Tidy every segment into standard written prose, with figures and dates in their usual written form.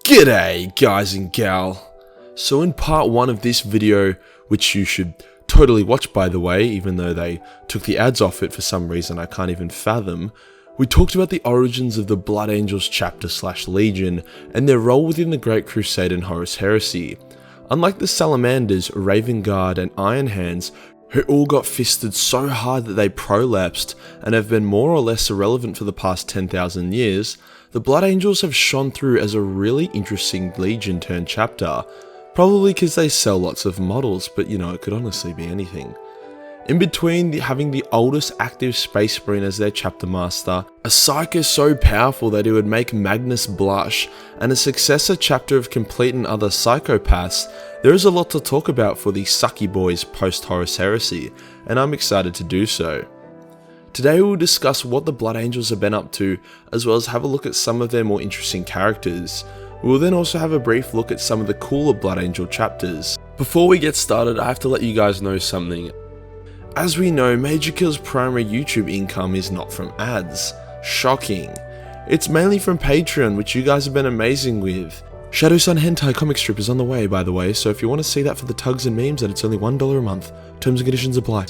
G'day guys and gal. So in part 1 of this video, which you should totally watch by the way, even though they took the ads off it for some reason I can't even fathom, we talked about the origins of the Blood Angels chapter / legion and their role within the Great Crusade and Horus Heresy. Unlike the Salamanders, Raven Guard and Iron Hands, who all got fisted so hard that they prolapsed and have been more or less irrelevant for the past 10,000 years, the Blood Angels have shone through as a really interesting legion turned chapter, probably because they sell lots of models, but you know, it could honestly be anything. In between having the oldest active Space Marine as their chapter master, a psycho so powerful that it would make Magnus blush, and a successor chapter of complete and other psychopaths, there is a lot to talk about for the sucky boys post-Horus Heresy, and I'm excited to do so. Today we will discuss what the Blood Angels have been up to, as well as have a look at some of their more interesting characters. We will then also have a brief look at some of the cooler Blood Angel chapters. Before we get started, I have to let you guys know something. As we know, Majorkill's primary YouTube income is not from ads. Shocking. It's mainly from Patreon, which you guys have been amazing with. Shadow Sun Hentai comic strip is on the way, by the way, so if you want to see that for the tugs and memes, then it's only $1 a month. Terms and conditions apply.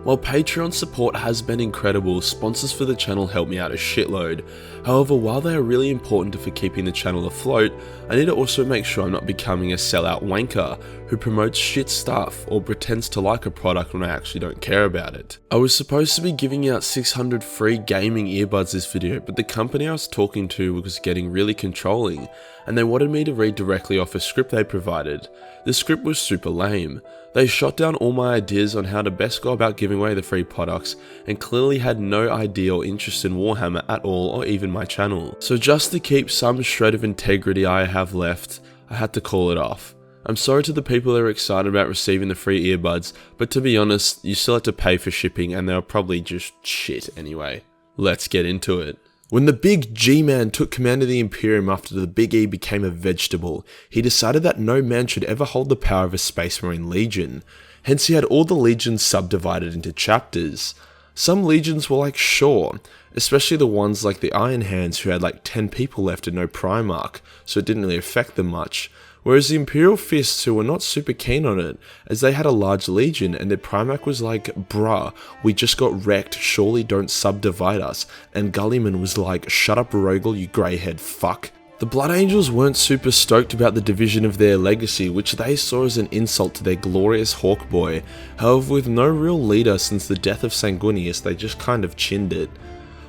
While Patreon support has been incredible, sponsors for the channel help me out a shitload. However, while they are really important for keeping the channel afloat, I need to also make sure I'm not becoming a sellout wanker who promotes shit stuff or pretends to like a product when I actually don't care about it. I was supposed to be giving out 600 free gaming earbuds this video, but the company I was talking to was getting really controlling, and they wanted me to read directly off a script they provided. The script was super lame. They shot down all my ideas on how to best go about giving away the free products, and clearly had no idea or interest in Warhammer at all, or even my channel. So just to keep some shred of integrity I have left, I had to call it off. I'm sorry to the people that are excited about receiving the free earbuds, but to be honest, you still have to pay for shipping and they're probably just shit anyway. Let's get into it. When the big G-Man took command of the Imperium after the Big E became a vegetable, he decided that no man should ever hold the power of a Space Marine Legion. Hence he had all the legions subdivided into chapters. Some legions were like sure, especially the ones like the Iron Hands who had like 10 people left and no Primarch, so it didn't really affect them much. Whereas the Imperial Fists, who were not super keen on it, as they had a large legion and their Primarch was like, bruh, we just got wrecked, surely don't subdivide us, and Guilliman was like, shut up Rogel, you grey-haired fuck. The Blood Angels weren't super stoked about the division of their legacy, which they saw as an insult to their glorious Hawkboy. However, with no real leader since the death of Sanguinius, they just kind of chinned it.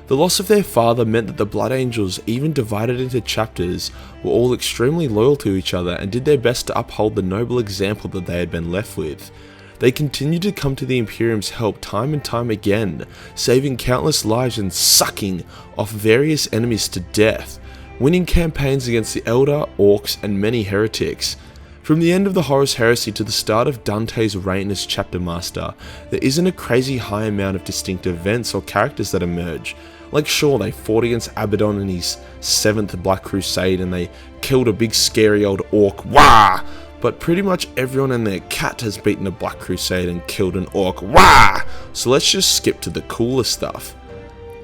The loss of their father meant that the Blood Angels, even divided into chapters, were all extremely loyal to each other and did their best to uphold the noble example that they had been left with. They continued to come to the Imperium's help time and time again, saving countless lives and sucking off various enemies to death, winning campaigns against the Elder, Orcs, and many heretics. From the end of the Horus Heresy to the start of Dante's reign as chapter master, there isn't a crazy high amount of distinct events or characters that emerge. Like sure, they fought against Abaddon in his 7th Black Crusade and they killed a big scary old orc, wah! But pretty much everyone and their cat has beaten a Black Crusade and killed an orc, wah! So let's just skip to the cooler stuff.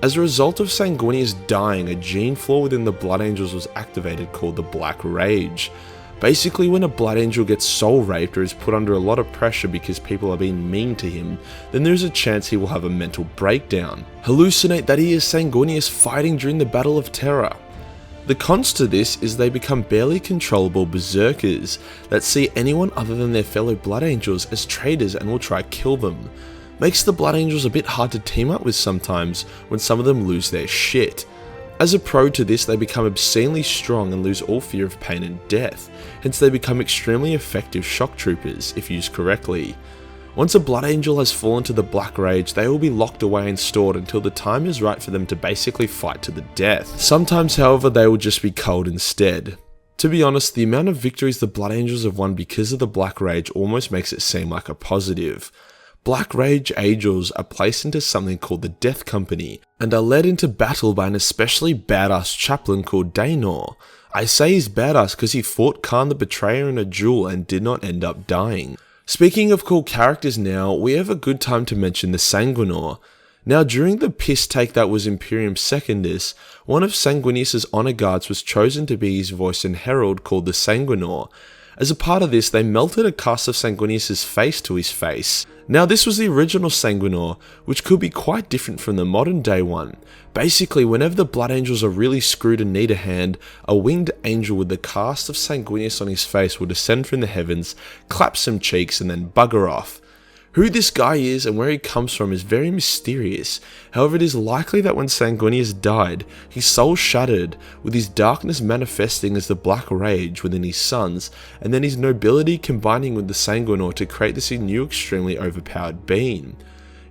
As a result of Sanguinius dying, a gene flaw within the Blood Angels was activated called the Black Rage. Basically, when a Blood Angel gets soul raped or is put under a lot of pressure because people are being mean to him, then there's a chance he will have a mental breakdown. Hallucinate that he is Sanguinius fighting during the Battle of Terror. The cons to this is they become barely controllable berserkers that see anyone other than their fellow Blood Angels as traitors and will try to kill them. Makes the Blood Angels a bit hard to team up with sometimes when some of them lose their shit. As a pro to this, they become obscenely strong and lose all fear of pain and death, hence they become extremely effective shock troopers if used correctly. Once a Blood Angel has fallen to the Black Rage, they will be locked away and stored until the time is right for them to basically fight to the death. Sometimes, however, they will just be culled instead. To be honest, the amount of victories the Blood Angels have won because of the Black Rage almost makes it seem like a positive. Black Rage Angels are placed into something called the Death Company, and are led into battle by an especially badass chaplain called Dainor. I say he's badass because he fought Khan the Betrayer in a duel and did not end up dying. Speaking of cool characters now, we have a good time to mention the Sanguinor. Now, during the piss take that was Imperium Secundus, one of Sanguinius' honor guards was chosen to be his voice and herald called the Sanguinor. As a part of this, they melted a cast of Sanguinius' face to his face. Now, this was the original Sanguinor, which could be quite different from the modern day one. Basically, whenever the Blood Angels are really screwed and need a hand, a winged angel with the cast of Sanguinius on his face will descend from the heavens, clap some cheeks, and then bugger off. Who this guy is and where he comes from is very mysterious. However, it is likely that when Sanguinius died, his soul shattered, with his darkness manifesting as the Black Rage within his sons, and then his nobility combining with the Sanguinor to create this new extremely overpowered being.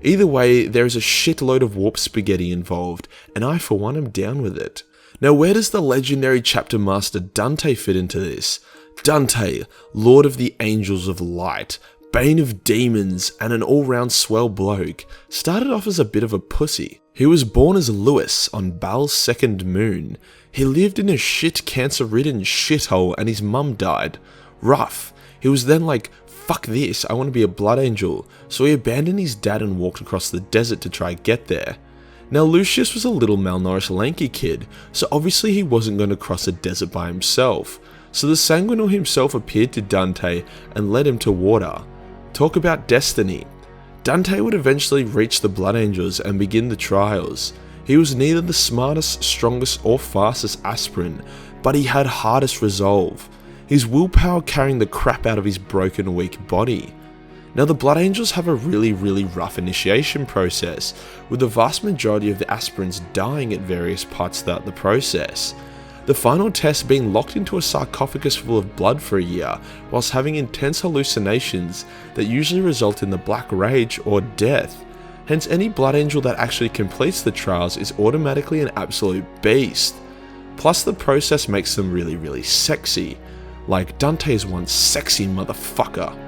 Either way, there is a shitload of warp spaghetti involved, and I for one am down with it. Now, where does the legendary chapter master Dante fit into this? Dante, Lord of the Angels of Light, bane of demons, and an all-round swell bloke, started off as a bit of a pussy. He was born as Lewis on Baal's second moon. He lived in a shit cancer-ridden shithole and his mum died. Rough. He was then like, fuck this, I want to be a blood angel, so he abandoned his dad and walked across the desert to try get there. Now, Lucius was a little malnourished lanky kid, so obviously he wasn't going to cross a desert by himself. So the Sanguinor himself appeared to Dante and led him to water. Talk about destiny. Dante would eventually reach the Blood Angels and begin the trials. He was neither the smartest, strongest, or fastest aspirant, but he had hardest resolve. His willpower carrying the crap out of his broken, weak body. Now, the Blood Angels have a really rough initiation process, with the vast majority of the aspirants dying at various parts throughout the process. The final test being locked into a sarcophagus full of blood for a year, whilst having intense hallucinations that usually result in the Black Rage or death. Hence, any Blood Angel that actually completes the trials is automatically an absolute beast. Plus, the process makes them really sexy. Like, Dante is one sexy motherfucker.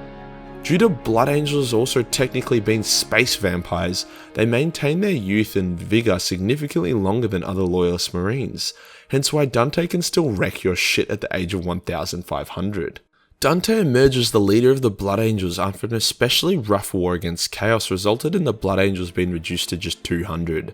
Due to Blood Angels also technically being space vampires, they maintain their youth and vigour significantly longer than other Loyalist Marines, hence why Dante can still wreck your shit at the age of 1500. Dante emerges the leader of the Blood Angels after an especially rough war against Chaos resulted in the Blood Angels being reduced to just 200.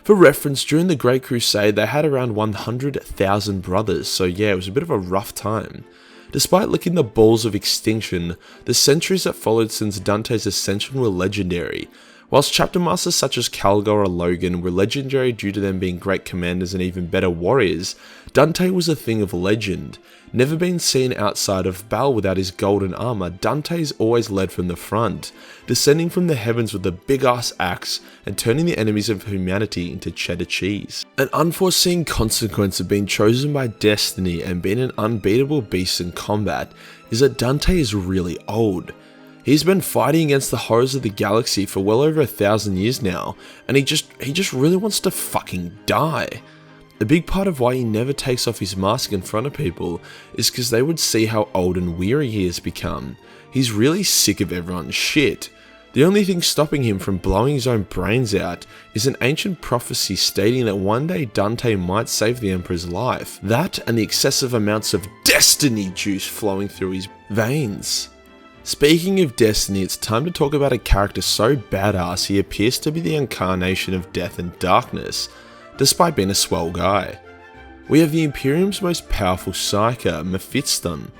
For reference, during the Great Crusade they had around 100,000 brothers, so yeah, it was a bit of a rough time. Despite licking the balls of extinction, the centuries that followed since Dante's ascension were legendary. Whilst chapter masters such as Calgar or Logan were legendary due to them being great commanders and even better warriors, Dante was a thing of legend. Never been seen outside of Baal without his golden armour, Dante's always led from the front, descending from the heavens with a big ass axe and turning the enemies of humanity into cheddar cheese. An unforeseen consequence of being chosen by destiny and being an unbeatable beast in combat is that Dante is really old. He's been fighting against the horrors of the galaxy for well over 1,000 years now, and he just really wants to fucking die. A big part of why he never takes off his mask in front of people is because they would see how old and weary he has become. He's really sick of everyone's shit. The only thing stopping him from blowing his own brains out is an ancient prophecy stating that one day Dante might save the Emperor's life. That and the excessive amounts of destiny juice flowing through his veins. Speaking of destiny, it's time to talk about a character so badass he appears to be the incarnation of death and darkness, despite being a swell guy. We have the Imperium's most powerful psyker, Mephiston.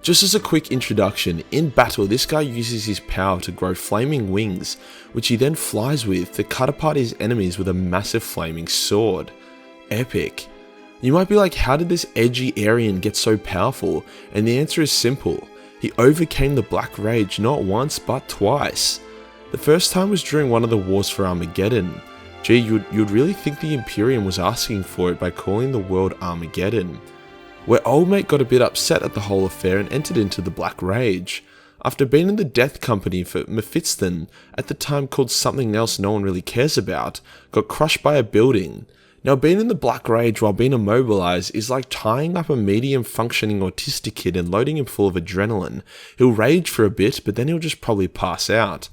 Just as a quick introduction, in battle this guy uses his power to grow flaming wings, which he then flies with to cut apart his enemies with a massive flaming sword. Epic. You might be like, how did this edgy Aryan get so powerful? And the answer is simple. He overcame the Black Rage not once but twice. The first time was during one of the wars for Armageddon. Gee, you'd really think the Imperium was asking for it by calling the world Armageddon, where old mate got a bit upset at the whole affair and entered into the Black Rage. After being in the death company for Mephiston, at the time called something else no one really cares about, got crushed by a building. Now, being in the Black Rage while being immobilized is like tying up a medium functioning autistic kid and loading him full of adrenaline. He'll rage for a bit, but then he'll just probably pass out.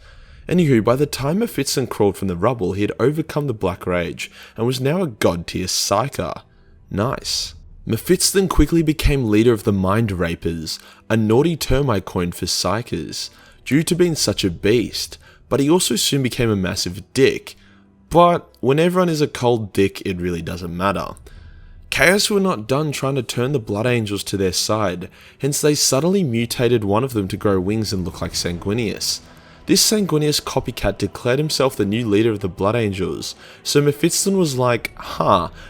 Anywho, by the time Mephiston crawled from the rubble, he had overcome the Black Rage and was now a god tier psyker. Nice. Mephiston quickly became leader of the Mind Rapers, a naughty term I coined for psykers, due to being such a beast, but he also soon became a massive dick. But when everyone is a cold dick, it really doesn't matter. Chaos were not done trying to turn the Blood Angels to their side, hence they subtly mutated one of them to grow wings and look like Sanguinius. This Sanguinius copycat declared himself the new leader of the Blood Angels, so Mephiston was like,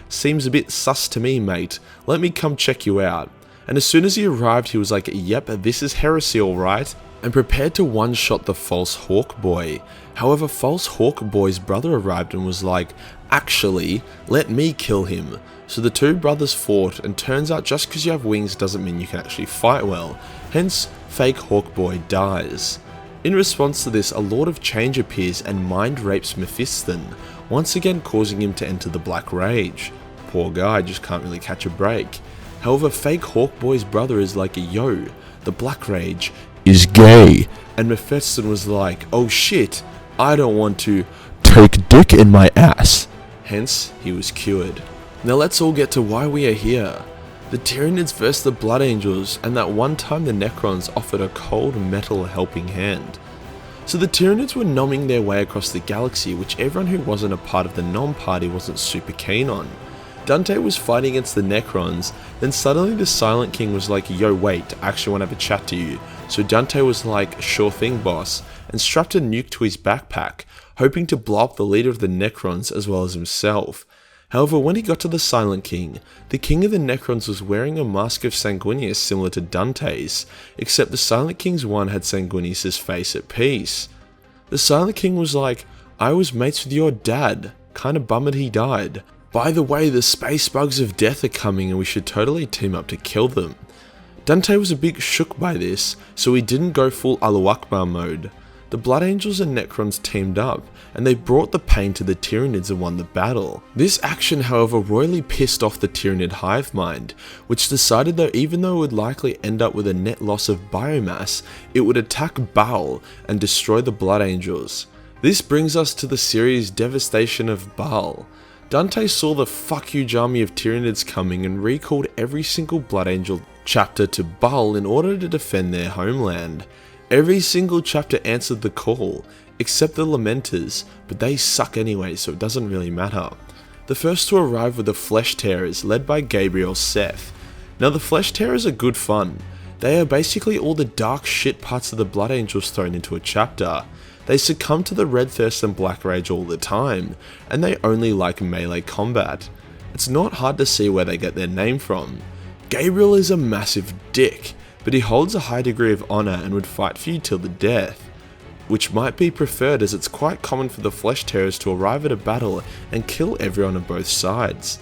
seems a bit sus to me mate, let me come check you out. And as soon as he arrived he was like, yep, this is heresy alright, and prepared to one-shot the false Hawk Boy. However, false Hawk Boy's brother arrived and was like, actually, let me kill him. So the two brothers fought, and turns out just because you have wings doesn't mean you can actually fight well, hence fake Hawk Boy dies. In response to this, a Lord of Change appears and mind rapes Mephiston, once again causing him to enter the Black Rage. Poor guy, just can't really catch a break. However, fake Hawk Boy's brother is like, yo, the Black Rage is gay, and Mephiston was like, oh shit, I don't want to take dick in my ass. Hence, he was cured. Now let's all get to why we are here. The Tyranids versus the Blood Angels, and that one time the Necrons offered a cold metal helping hand. So the Tyranids were nomming their way across the galaxy, which everyone who wasn't a part of the Nom party wasn't super keen on. Dante was fighting against the Necrons, then suddenly the Silent King was like, yo wait, I actually want to have a chat to you. So Dante was like, sure thing boss, and strapped a nuke to his backpack, hoping to blow up the leader of the Necrons as well as himself. However, when he got to the Silent King, the King of the Necrons was wearing a mask of Sanguinius similar to Dante's, except the Silent King's one had Sanguinius' face at peace. The Silent King was like, I was mates with your dad, kinda bummed he died. By the way, the space bugs of death are coming and we should totally team up to kill them. Dante was a bit shook by this, so he didn't go full Allahu Akbar mode. The Blood Angels and Necrons teamed up, and they brought the pain to the Tyranids and won the battle. This action, however, royally pissed off the Tyranid hive mind, which decided that even though it would likely end up with a net loss of biomass, it would attack Baal and destroy the Blood Angels. This brings us to the series Devastation of Baal. Dante saw the fuck-huge army of Tyranids coming and recalled every single Blood Angel chapter to Baal in order to defend their homeland. Every single chapter answered the call, except the Lamenters, but they suck anyway, so it doesn't really matter. The first to arrive were the Flesh Tearers, led by Gabriel Seth. Now the Flesh Tearers are good fun. They are basically all the dark shit parts of the Blood Angels thrown into a chapter. They succumb to the Red Thirst and Black Rage all the time, and they only like melee combat. It's not hard to see where they get their name from. Gabriel is a massive dick, but he holds a high degree of honour and would fight for you till the death, which might be preferred as it's quite common for the Flesh Tearers to arrive at a battle and kill everyone on both sides.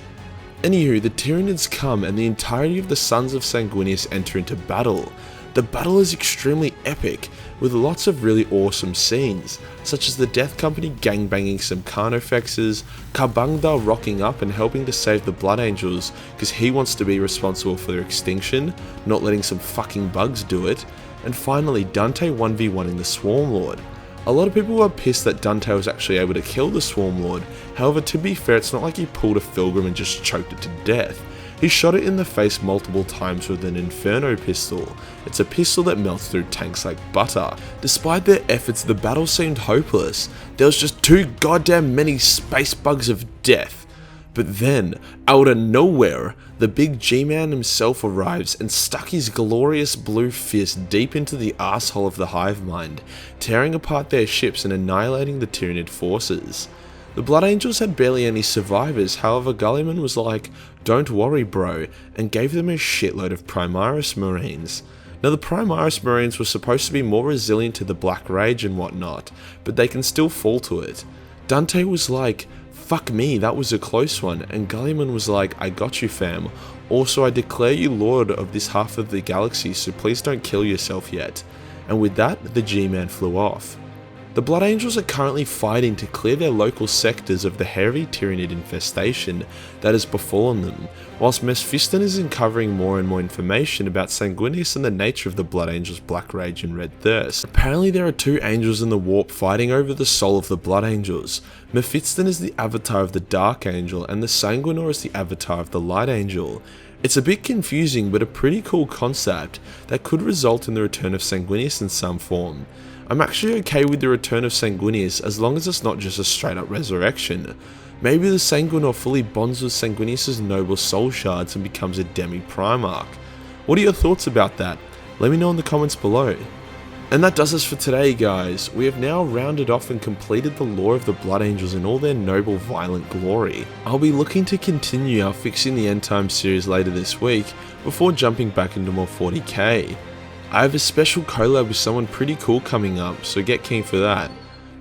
Anywho, the Tyranids come and the entirety of the Sons of Sanguinius enter into battle. The battle is extremely epic, with lots of really awesome scenes, such as the Death Company gangbanging some Carnifexes, Karbangda rocking up and helping to save the Blood Angels because he wants to be responsible for their extinction, not letting some fucking bugs do it, and finally Dante 1v1ing the Swarm Lord. A lot of people were pissed that Dante was actually able to kill the Swarm Lord, however to be fair it's not like he pulled a Fulgrim and just choked it to death. He shot it in the face multiple times with an Inferno pistol. It's a pistol that melts through tanks like butter. Despite their efforts, the battle seemed hopeless. There was just too goddamn many space bugs of death. But then, out of nowhere, the big G-Man himself arrives and stuck his glorious blue fist deep into the asshole of the hive mind, tearing apart their ships and annihilating the Tyranid forces. The Blood Angels had barely any survivors, however Guilliman was like, don't worry bro, and gave them a shitload of Primaris Marines. Now the Primaris Marines were supposed to be more resilient to the Black Rage and whatnot, but they can still fall to it. Dante was like, fuck me, that was a close one, and Guilliman was like, I got you fam, also I declare you lord of this half of the galaxy, so please don't kill yourself yet. And with that, the G-Man flew off. The Blood Angels are currently fighting to clear their local sectors of the hairy Tyranid infestation that has befallen them, whilst Mephiston is uncovering more and more information about Sanguinius and the nature of the Blood Angels' Black Rage and Red Thirst. Apparently there are two angels in the warp fighting over the soul of the Blood Angels. Mephiston is the avatar of the Dark Angel and the Sanguinor is the avatar of the Light Angel. It's a bit confusing, but a pretty cool concept that could result in the return of Sanguinius in some form. I'm actually okay with the return of Sanguinius as long as it's not just a straight up resurrection. Maybe the Sanguinor fully bonds with Sanguinius' noble soul shards and becomes a demi-Primarch. What are your thoughts about that? Let me know in the comments below. And that does us for today, guys. We have now rounded off and completed the lore of the Blood Angels in all their noble violent glory. I'll be looking to continue our Fixing the End Times series later this week, before jumping back into more 40k. I have a special collab with someone pretty cool coming up, so get keen for that.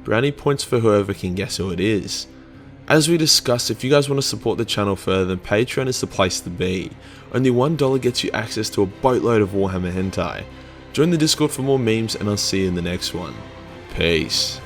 Brownie points for whoever can guess who it is. As we discussed, if you guys want to support the channel further, then Patreon is the place to be. Only $1 gets you access to a boatload of Warhammer hentai. Join the Discord for more memes, and I'll see you in the next one. Peace.